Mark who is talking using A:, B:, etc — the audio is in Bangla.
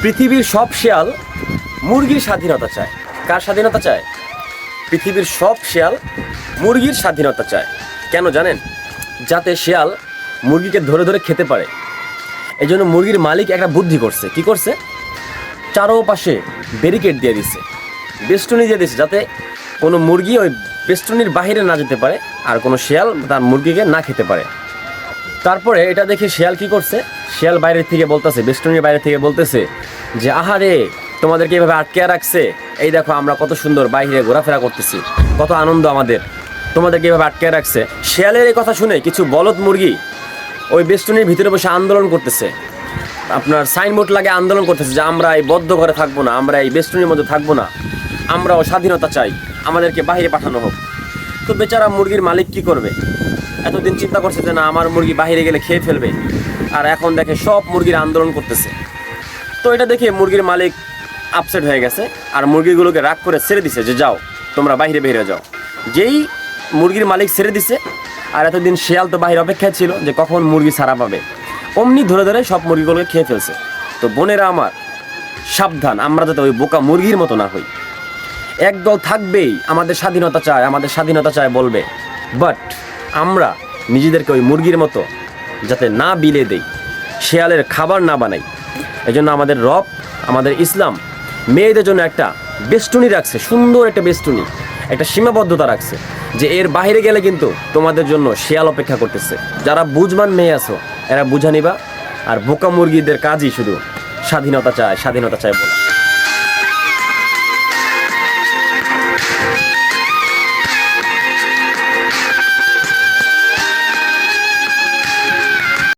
A: পৃথিবীর সব শেয়াল মুরগির স্বাধীনতা চায়। কার স্বাধীনতা চায়? পৃথিবীর সব শেয়াল মুরগির স্বাধীনতা চায়। কেন জানেন? যাতে শেয়াল মুরগিকে ধরে ধরে খেতে পারে। এই জন্য মুরগির মালিক একটা বুদ্ধি করছে। কি করছে? চারোপাশে ব্যারিকেড দিয়ে দিচ্ছে, বেষ্টনী দিয়ে দিচ্ছে, যাতে কোনো মুরগি ওই বেষ্টনীর বাইরে না যেতে পারে আর কোনো শেয়াল তার মুরগিকে না খেতে পারে। তারপরে এটা দেখে শেয়াল কি করছে? শেয়াল বাইরের থেকে বলতেছে, বেষ্টনীর বাইরে থেকে বলতেছে যে আহারে, তোমাদেরকে এইভাবে আটকে রাখছে, এই দেখো আমরা কত সুন্দর বাইরে ঘোরাফেরা করতেছি, কত আনন্দ আমাদের, তোমাদেরকে এইভাবে আটকে রাখছে। শেয়ালের এই কথা শুনে কিছু বলদ মুরগি ওই বেষ্টনীর ভিতরে বসে আন্দোলন করতেছে। আপনার সাইনবোর্ড লাগে আন্দোলন করতেছে যে আমরা এই বদ্ধ ঘরে থাকবো না, আমরা এই বেষ্টনীর মধ্যে থাকবো না, আমরাও স্বাধীনতা চাই, আমাদেরকে বাইরে পাঠানো হোক। তো বেচারা মুরগির মালিক কি করবে? এতদিন চিন্তা করছে যে না, আমার মুরগি বাইরে গেলে খেয়ে ফেলবে, আর এখন দেখে সব মুরগির আন্দোলন করতেছে। তো এটা দেখে মুরগির মালিক আপসেট হয়ে গেছে আর মুরগিগুলোকে রাগ করে ছেড়ে দিছে যে যাও, তোমরা বাইরে বেরিয়ে যাও। যেই মুরগির মালিক ছেড়ে দিছে, আর এতদিন শেয়াল তো বাইরে অপেক্ষায় ছিল যে কখন মুরগি ছাড়া পাবে, অমনি ধরে ধরে সব মুরগিগুলোকে খেয়ে ফেলছে। তো বোনেরা আমার, সাবধান, আমরা যাতে ওই বোকা মুরগির মতো না হই। একদল থাকবেই আমাদের স্বাধীনতা চায়, আমাদের স্বাধীনতা চায় বলবে, বাট আমরা নিজেদেরকে ওই মুরগির মতো যাতে না বিলে দেই, শেয়ালের খাবার না বানাই। এই জন্য আমাদের রব, আমাদের ইসলাম মেয়েদের জন্য একটা বেষ্টনী রাখছে, সুন্দর একটা বেষ্টনী, একটা সীমাবদ্ধতা রাখছে যে এর বাইরে গেলে কিন্তু তোমাদের জন্য শেয়াল অপেক্ষা করতেছে। যারা বুঝমান মেয়ে আছো এরা বুঝা নিবা, আর বোকা মুরগিদের কাজই শুধু স্বাধীনতা চায়, স্বাধীনতা চায় বলে।